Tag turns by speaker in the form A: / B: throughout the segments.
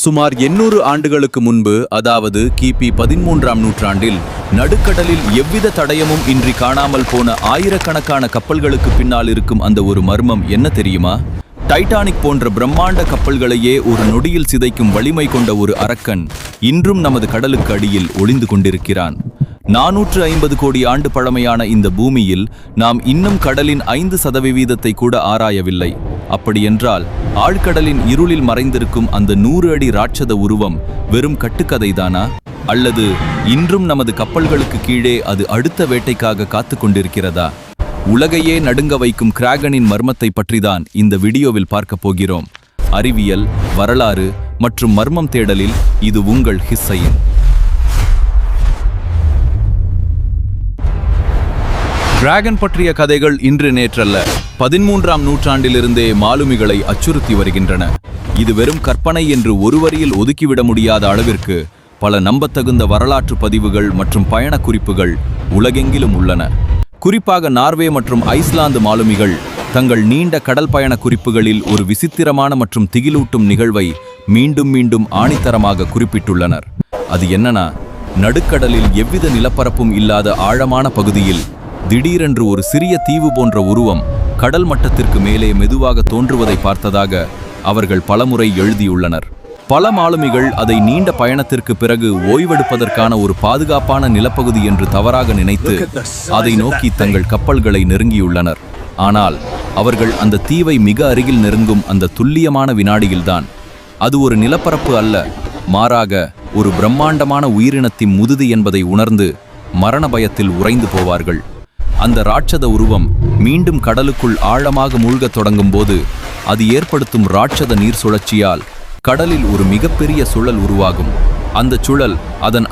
A: சுமார் 800 ஆண்டுகளுக்கு முன்பு, அதாவது கிபி 13ஆம் நூற்றாண்டில், நடுக்கடலில் எவ்வித தடயமும் இன்றி காணாமல் போன ஆயிரக்கணக்கான கப்பல்களுக்கு பின்னால் இருக்கும் அந்த ஒரு மர்மம் என்ன தெரியுமா? டைட்டானிக் போன்ற பிரம்மாண்ட கப்பல்களையே ஒரு நொடியில் சிதைக்கும் வலிமை கொண்ட ஒரு அரக்கன் இன்றும் நமது கடலுக்கு அடியில் ஒளிந்து கொண்டிருக்கிறான். 450 கோடி ஆண்டு பழமையான இந்த பூமியில் நாம் இன்னும் கடலின் 5% கூட ஆராயவில்லை. அப்படியென்றால் ஆழ்கடலின் இருளில் மறைந்திருக்கும் அந்த 100 அடி ராட்சத உருவம் வெறும் கட்டுக்கதைதானா? அல்லது இன்றும் நமது கப்பல்களுக்கு கீழே அது அடுத்த வேட்டைக்காக காத்து கொண்டிருக்கிறதா? உலகையே நடுங்க வைக்கும் கிராகனின் மர்மத்தை பற்றிதான் இந்த வீடியோவில் பார்க்க போகிறோம். அறிவியல், வரலாறு மற்றும் மர்மம் தேடலில் இது உங்கள் ஹிஸ்ஸையின். டிராகன் பற்றிய கதைகள் இன்று நேற்றல்ல, 13ஆம் நூற்றாண்டிலிருந்தே மாலுமிகளை அச்சுறுத்தி வருகின்றன. இது வெறும் கற்பனை என்று ஒரு வரியில் ஒதுக்கிவிட முடியாத அளவிற்கு பல நம்பத்தகுந்த வரலாற்று பதிவுகள் மற்றும் பயண குறிப்புகள் உலகெங்கிலும் உள்ளன. குறிப்பாக நார்வே மற்றும் ஐஸ்லாந்து மாலுமிகள் தங்கள் நீண்ட கடல் பயண குறிப்புகளில் ஒரு விசித்திரமான மற்றும் திகிலூட்டும் நிகழ்வை மீண்டும் மீண்டும் ஆணித்தரமாக குறிப்பிட்டுள்ளனர். அது என்னன்னா, நடுக்கடலில் எவ்வித நிலப்பரப்பும் இல்லாத ஆழமான பகுதியில் திடீரென்று ஒரு சிறிய தீவு போன்ற உருவம் கடல் மட்டத்திற்கு மேலே மெதுவாக தோன்றுவதை பார்த்ததாக அவர்கள் பலமுறை எழுதியுள்ளனர். பல மாலுமிகள் அதை நீண்ட பயணத்திற்கு பிறகு ஓய்வெடுப்பதற்கான ஒரு பாதுகாப்பான நிலப்பகுதி என்று தவறாக நினைத்து அதை நோக்கி தங்கள் கப்பல்களை நெருங்கியுள்ளனர். ஆனால் அவர்கள் அந்த தீவை மிக அருகில் நெருங்கும் அந்த துல்லியமான வினாடியில்தான் அது ஒரு நிலப்பரப்பு அல்ல, மாறாக ஒரு பிரம்மாண்டமான உயிரினத்தின் முதுது என்பதை உணர்ந்து மரண பயத்தில் உறைந்து போவார்கள். அந்த ராட்சத உருவம் மீண்டும் கடலுக்குள் ஆழமாக மூழ்கத் தொடங்கும் போது அது ஏற்படுத்தும் ராட்சத நீர் சுழற்சியால் கடலில் ஒரு மிகப்பெரிய சுழல் உருவாகும். அந்த சுழல் இதன்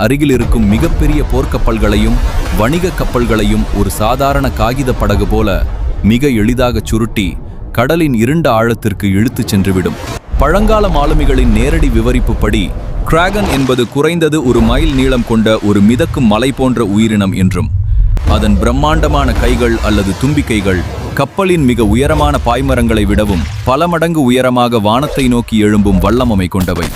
A: அருகில் இருக்கும் மிகப்பெரிய போர்க்கப்பல்களையும் வணிக கப்பல்களையும் ஒரு சாதாரண காகித படகு போல மிக எளிதாக சுருட்டி கடலின் இருண்ட ஆழத்திற்கு இழுத்துச் சென்றுவிடும். பழங்கால மாலுமிகளின் நேரடி விவரிப்புப்படி கிராகன் என்பது குறைந்தது 1 மைல் நீளம் கொண்ட ஒரு மிதக்கும் மலை போன்ற உயிரினம் என்றும், அதன் பிரம்மாண்டமான கைகள் அல்லது தும்பிக்கைகள் கப்பலின் மிக உயரமான பாய்மரங்களை விடவும் பல மடங்கு உயரமாக வானத்தை நோக்கி எழும்பும் வல்லமை கொண்டவை.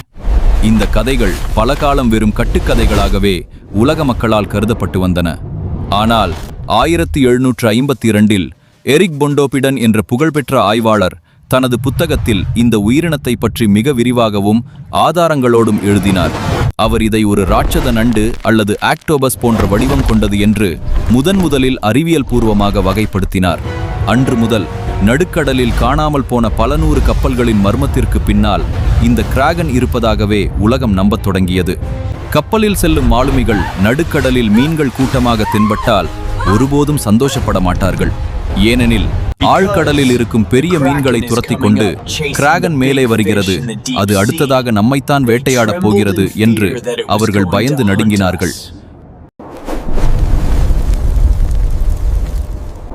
A: இந்த கதைகள் பல காலம் வெறும் கட்டுக்கதைகளாகவே உலக மக்களால் கருதப்பட்டு வந்தன. ஆனால் 1752இல் எரிக் பொண்டோபிடன் என்ற புகழ்பெற்ற ஆய்வாளர் தனது புத்தகத்தில் இந்த உயிரினத்தை பற்றி மிக விரிவாகவும் ஆதாரங்களோடும் எழுதினார். அவர் இதை ஒரு ராட்சத நண்டு அல்லது ஆக்டோபஸ் போன்ற வடிவம் கொண்டது என்று முதலில் அறிவியல் பூர்வமாக வகைப்படுத்தினார். அன்று முதல் நடுக்கடலில் காணாமல் போன பல 100 கப்பல்களின் மர்மத்திற்கு பின்னால் இந்த கிராகன் இருப்பதாகவே உலகம் நம்பத் தொடங்கியது. கப்பலில் செல்லும் மாலுமிகள் நடுக்கடலில் மீன்கள் கூட்டமாக தென்பட்டால் ஒருபோதும் சந்தோஷப்பட மாட்டார்கள். ஏனெனில் ஆழ்கடலில் இருக்கும் பெரிய மீன்களை துரத்தி கொண்டு கிராகன் மேலே வருகிறது, அது அடுத்ததாக நம்மைத்தான் வேட்டையாடப் போகிறது என்று அவர்கள் பயந்து நடுங்கினார்கள்.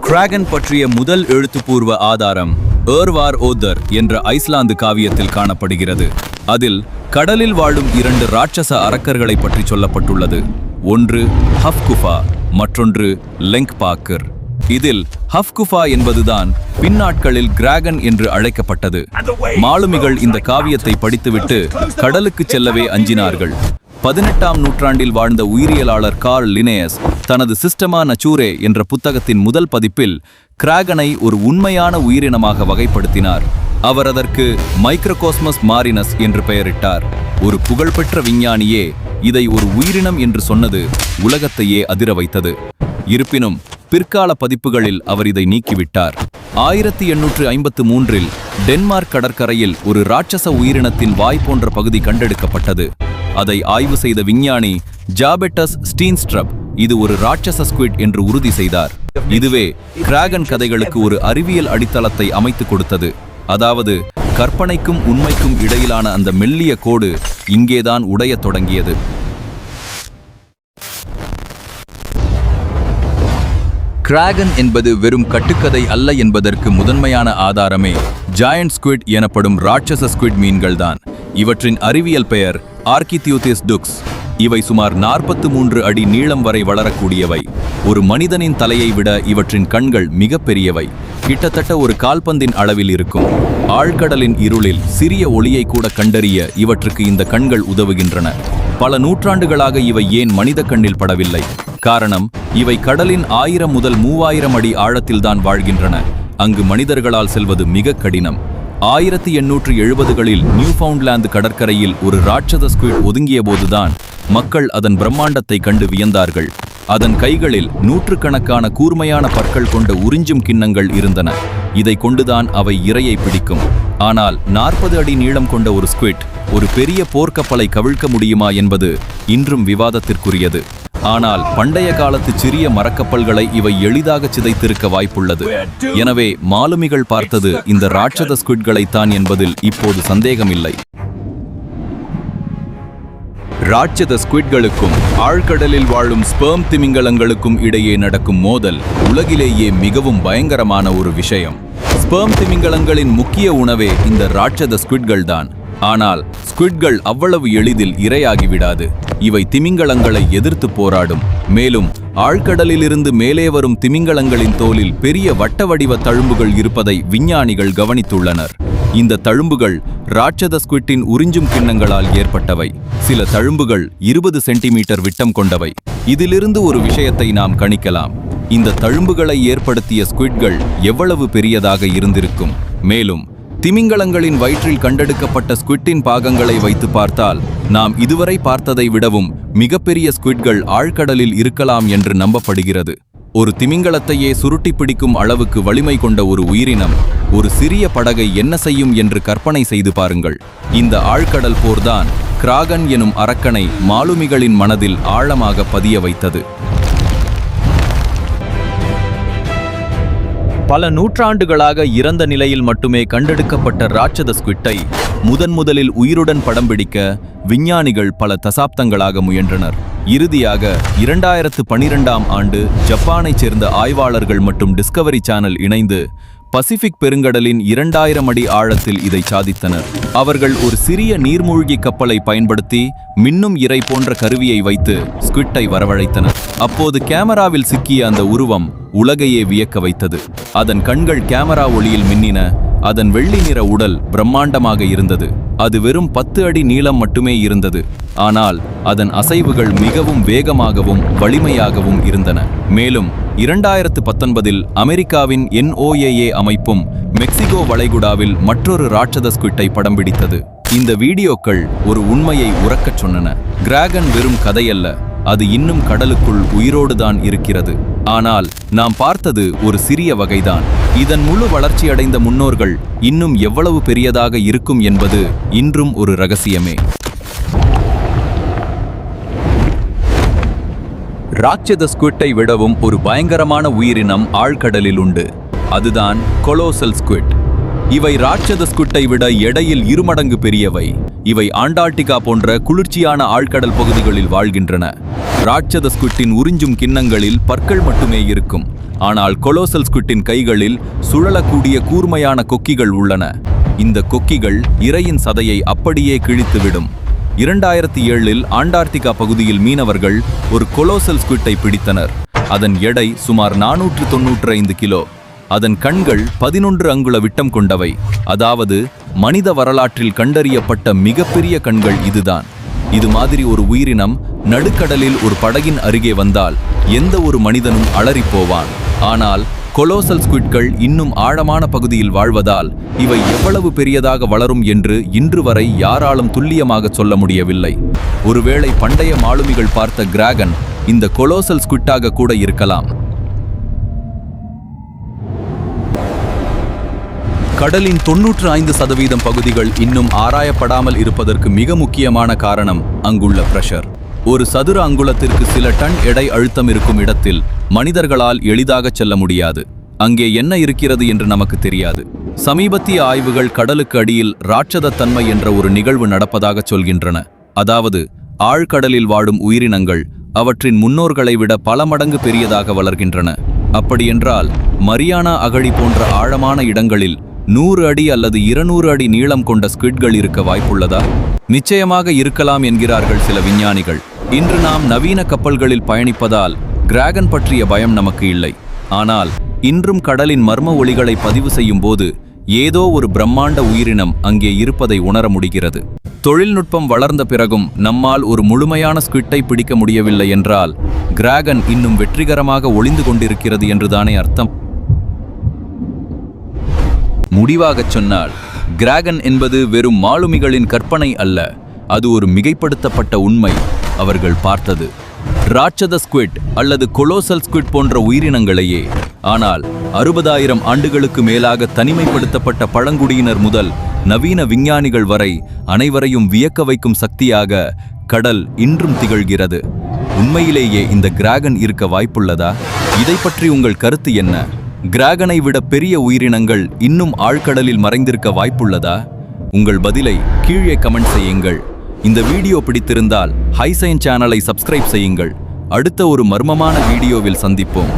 A: கிராகன் பற்றிய முதல் எழுத்துப்பூர்வ ஆதாரம் ஏர்வார் ஓதர் என்ற ஐஸ்லாந்து காவியத்தில் காணப்படுகிறது. அதில் கடலில் வாழும் 2 ராட்சச அரக்கர்களை பற்றி சொல்லப்பட்டுள்ளது. ஒன்று ஹஃப்குஃபா, மற்றொன்று லெங்க்பாக்கர். இதில் ஹஃப்குஃபா என்பதுதான் பின்னாட்களில் கிராகன் என்று அழைக்கப்பட்டது. மாலுமிகள் இந்த காவியத்தை படித்துவிட்டு கடலுக்கு செல்லவே அஞ்சினார்கள். 18ஆம் நூற்றாண்டில் வாழ்ந்த உயிரியலாளர் கார்ல் லினேயஸ் தனது சிஸ்டமா நச்சூரே என்ற புத்தகத்தின் முதல் பதிப்பில் கிராகனை ஒரு உண்மையான உயிரினமாக வகைப்படுத்தினார். அவர் அதற்கு மைக்ரோகாஸ்மஸ் மாரினஸ் என்று பெயரிட்டார். ஒரு புகழ்பெற்ற விஞ்ஞானியே இதை ஒரு உயிரினம் என்று சொன்னது உலகத்தையே அதிர வைத்தது. இருப்பினும் பிற்கால பதிப்புகளில் அவர் இதை நீக்கிவிட்டார். 1853இல் டென்மார்க் கடற்கரையில் ஒரு ராட்சச உயிரினத்தின் வாய் போன்ற பகுதி கண்டெடுக்கப்பட்டது. அதை ஆய்வு செய்த விஞ்ஞானி ஜாபெட்டஸ் ஸ்டீன்ஸ்ட்ரப் இது ஒரு ராட்சச ஸ்குவிட் என்று உறுதி செய்தார். இதுவே கிராகன் கதைகளுக்கு ஒரு அறிவியல் அடித்தளத்தை அமைத்து கொடுத்தது. அதாவது கற்பனைக்கும் உண்மைக்கும் இடையிலான அந்த மெல்லிய கோடு இங்கேதான் உடையத் தொடங்கியது. கிராகன் என்பது வெறும் கட்டுக்கதை அல்ல என்பதற்கு முதன்மையான ஆதாரமே ஜாயண்ட் ஸ்குவிட் எனப்படும் ராட்சச ஸ்குவிட் மீன்கள்தான். இவற்றின் அறிவியல் பெயர் ஆர்கித்யூதிஸ் டுக்ஸ். இவை சுமார் 43 அடி நீளம் வரை வளரக்கூடியவை. ஒரு மனிதனின் தலையை விட இவற்றின் கண்கள் மிக பெரியவை, கிட்டத்தட்ட ஒரு கால்பந்தின் அளவில் இருக்கும். ஆழ்கடலின் இருளில் சிறிய ஒளியை கூட கண்டறிய இவற்றுக்கு இந்த கண்கள் உதவுகின்றன. பல நூற்றாண்டுகளாக இவை ஏன் மனித கண்ணில் படவில்லை? காரணம், இவை கடலின் 1000 முதல் 3000 அடி ஆழத்தில்தான் வாழ்கின்றன. அங்கு மனிதர்களால் செல்வது மிக கடினம். 1870களில் நியூஃபவுண்ட்லாந்து கடற்கரையில் ஒரு ராட்சத ஸ்குவிட் ஒதுங்கிய போதுதான் மக்கள் அதன் பிரம்மாண்டத்தை கண்டு வியந்தார்கள். அதன் கைகளில் நூற்றுக்கணக்கான கூர்மையான பற்கள் கொண்ட உறிஞ்சும் கிண்ணங்கள் இருந்தன. இதை கொண்டுதான் அவை இரையை பிடிக்கும். ஆனால் 40 அடி நீளம் கொண்ட ஒரு ஸ்குவிட் ஒரு பெரிய போர்க்கப்பலை கவிழ்க்க முடியுமா என்பது இன்றும் விவாதத்திற்குரியது. ஆனால் பண்டைய காலத்து சிறிய மரக்கப்பல்களை இவை எளிதாக சிதைத்திருக்க வாய்ப்புள்ளது. எனவே மாலுமிகள் பார்த்தது இந்த ராட்சத ஸ்குவிட்களைத்தான் என்பதில் இப்போது சந்தேகமில்லை. ராட்சத ஸ்குவிட்களுக்கும் ஆழ்கடலில் வாழும் ஸ்பெர்ம் திமிங்கலங்களுக்கும் இடையே நடக்கும் மோதல் உலகிலேயே மிகவும் பயங்கரமான ஒரு விஷயம். ஸ்பெர்ம் திமிங்கலங்களின் முக்கிய உணவே இந்த ராட்சத ஸ்குவிட்கள் தான். ஆனால் ஸ்குவிட்கள் அவ்வளவு எளிதில் இரையாகிவிடாது. இவை திமிங்கலங்களை எதிர்த்து போராடும். மேலும் ஆழ்கடலிலிருந்து மேலே வரும் திமிங்கலங்களின் தோலில் பெரிய வட்ட வடிவ தழும்புகள் இருப்பதை விஞ்ஞானிகள் கவனித்துள்ளனர். இந்த தழும்புகள் ராட்சத ஸ்குவிட்டின் உறிஞ்சும் கிண்ணங்களால் ஏற்பட்டவை. சில தழும்புகள் 20 சென்டிமீட்டர் விட்டம் கொண்டவை. இதிலிருந்து ஒரு விஷயத்தை நாம் கணிக்கலாம். இந்த தழும்புகளை ஏற்படுத்திய ஸ்குவிட்கள் எவ்வளவு பெரியதாக இருந்திருக்கும். மேலும் திமிங்கலங்களின் வயிற்றில் கண்டெடுக்கப்பட்ட ஸ்குவிட்டின் பாகங்களை வைத்து பார்த்தால் நாம் இதுவரை பார்த்ததை விடவும் மிகப்பெரிய ஸ்குவிட்கள் ஆழ்கடலில் இருக்கலாம் என்று நம்பப்படுகிறது. ஒரு திமிங்கலத்தையே சுருட்டி பிடிக்கும் அளவுக்கு வலிமை கொண்ட ஒரு உயிரினம் ஒரு சிறிய படகை என்ன செய்யும் என்று கற்பனை செய்து பாருங்கள். இந்த ஆழ்கடல் போர்தான் கிராகன் எனும் அரக்கனை மாலுமிகளின் மனதில் ஆழமாக பதிய வைத்தது. பல நூற்றாண்டுகளாக இறந்த நிலையில் மட்டுமே கண்டெடுக்கப்பட்ட ராட்சத ஸ்குவிட்டை முதலில் உயிருடன் படம் பிடிக்க விஞ்ஞானிகள் பல தசாப்தங்களாக முயன்றனர். இறுதியாக 2012ஆம் ஆண்டு ஜப்பானைச் சேர்ந்த ஆய்வாளர்கள் மற்றும் டிஸ்கவரி சேனல் இணைந்து பசிபிக் பெருங்கடலின் 2000 அடி ஆழத்தில் இதை சாதித்தனர். அவர்கள் ஒரு சிறிய நீர்மூழ்கி கப்பலை பயன்படுத்தி மின்னும் இரை போன்ற கருவியை வைத்து ஸ்குவிட்டை வரவழைத்தனர். அப்போது கேமராவில் சிக்கிய அந்த உருவம் உலகையே வியக்க வைத்தது. அதன் கண்கள் கேமரா ஒளியில் மின்னின. அதன் வெள்ளி நிற உடல் பிரம்மாண்டமாக இருந்தது. அது வெறும் 10 அடி நீளம் மட்டுமே இருந்தது. ஆனால் அதன் அசைவுகள் மிகவும் வேகமாகவும் வலிமையாகவும் இருந்தன. மேலும் 2019இல் அமெரிக்காவின் NOAA அமைப்பும் மெக்சிகோ வளைகுடாவில் மற்றொரு ராட்சத ஸ்குவிட்டை படம் பிடித்தது. இந்த வீடியோக்கள் ஒரு உண்மையை உரக்கச் சொன்னன. கிராகன் வெறும் கதையல்ல, அது இன்னும் கடலுக்குள் உயிரோடுதான் இருக்கிறது. ஆனால் நாம் பார்த்தது ஒரு சிறிய வகைதான். இதன் முழு வளர்ச்சியடைந்த முன்னோர்கள் இன்னும் எவ்வளவு பெரியதாக இருக்கும் என்பது இன்றும் ஒரு ரகசியமே. ராட்சத ஸ்குவிட்டை விடவும் ஒரு பயங்கரமான உயிரினம் ஆழ்கடலில் உண்டு. அதுதான் கொலோசல் ஸ்குவிட். இவை ராட்சத ஸ்குவிட்டை விட எடையில் 2 மடங்கு பெரியவை. இவை ஆண்டார்டிகா போன்ற குளிர்ச்சியான ஆழ்கடல் பகுதிகளில் வாழ்கின்றன. ராட்சத ஸ்குவிட்டின் உறிஞ்சும் கிண்ணங்களில் பற்கள் மட்டுமே இருக்கும். ஆனால் கொலோசல் ஸ்குவிட்டின் கைகளில் சுழலக்கூடிய கூர்மையான கொக்கிகள் உள்ளன. இந்த கொக்கிகள் இரையின் சதையை அப்படியே கிழித்துவிடும். 2007இல் ஆண்டார்டிகா பகுதியில் மீனவர்கள் ஒரு கொலோசல் ஸ்குவிட்டை பிடித்தனர். அதன் எடை சுமார் 495 கிலோ. அதன் கண்கள் 11 அங்குல விட்டம் கொண்டவை. அதாவது மனித வரலாற்றில் கண்டறியப்பட்ட மிகப்பெரிய கண்கள் இதுதான். இது மாதிரி ஒரு உயிரினம் நடுக்கடலில் ஒரு படகின் அருகே வந்தால் எந்த ஒரு மனிதனும் அலறிப்போவான். ஆனால் கொலோசல் ஸ்குவிட்கள் இன்னும் ஆழமான பகுதியில் வாழ்வதால் இவை எவ்வளவு பெரியதாக வளரும் என்று இன்று வரை யாராலும் துல்லியமாக சொல்ல முடியவில்லை. ஒருவேளை பண்டைய மாலுமிகள் பார்த்த கிராகன் இந்த கொலோசல் ஸ்குவிட்டாக கூட இருக்கலாம். கடலின் 95% பகுதிகள் இன்னும் ஆராயப்படாமல் இருப்பதற்கு மிக முக்கியமான காரணம் அங்குள்ள பிரஷர். ஒரு சதுர அங்குலத்திற்கு சில டன் எடை அழுத்தம் இருக்கும் இடத்தில் மனிதர்களால் எளிதாக செல்ல முடியாது. அங்கே என்ன இருக்கிறது என்று நமக்கு தெரியாது. சமீபத்திய ஆய்வுகள் கடலுக்கு அடியில் ராட்சத தன்மை என்ற ஒரு நிகழ்வு நடப்பதாக சொல்கின்றன. அதாவது ஆழ்கடலில் வாழும் உயிரினங்கள் அவற்றின் முன்னோர்களை விட பல மடங்கு பெரியதாக வளர்கின்றன. அப்படியென்றால் மரியானா அகழி போன்ற ஆழமான இடங்களில் 100 அடி அல்லது 200 அடி நீளம் கொண்ட ஸ்குவிட்கள் இருக்க வாய்ப்புள்ளதா? நிச்சயமாக இருக்கலாம் என்கிறார்கள் சில விஞ்ஞானிகள். இன்று நாம் நவீன கப்பல்களில் பயணிப்பதால் கிராகன் பற்றிய பயம் நமக்கு இல்லை. ஆனால் இன்றும் கடலின் மர்ம ஒளிகளை பதிவு செய்யும் போது ஏதோ ஒரு பிரம்மாண்ட உயிரினம் அங்கே இருப்பதை உணர முடிகிறது. தொழில்நுட்பம் வளர்ந்த பிறகும் நம்மால் ஒரு முழுமையான ஸ்குவிட்டை பிடிக்க முடியவில்லை என்றால் கிராகன் இன்னும் வெற்றிகரமாக ஒளிந்து கொண்டிருக்கிறது என்றுதானே அர்த்தம். முடிவாகச் சொன்னால் கிராகன் என்பது வெறும் மாலுமிகளின் கற்பனை அல்ல, அது ஒரு மிகைப்படுத்தப்பட்ட உண்மை. அவர்கள் பார்த்தது ராட்சத ஸ்குவிட் அல்லது கொலோசல் ஸ்குவிட் போன்ற உயிரினங்களையே. ஆனால் 60,000 ஆண்டுகளுக்கு மேலாக தனிமைப்படுத்தப்பட்ட பழங்குடியினர் முதல் நவீன விஞ்ஞானிகள் வரை அனைவரையும் வியக்க வைக்கும் சக்தியாக கடல் இன்றும் திகழ்கிறது. உண்மையிலேயே இந்த கிராகன் இருக்க வாய்ப்புள்ளதா? இதை பற்றி உங்கள் கருத்து என்ன? கிராகனை விட பெரிய உயிரினங்கள் இன்னும் ஆழ்கடலில் மறைந்திருக்க வாய்ப்புள்ளதா? உங்கள் பதிலை கீழே கமெண்ட் செய்யுங்கள். இந்த வீடியோ பிடித்திருந்தால் ஹைசைன் சேனலை சப்ஸ்கிரைப் செய்யுங்கள். அடுத்த ஒரு மர்மமான வீடியோவில் சந்திப்போம்.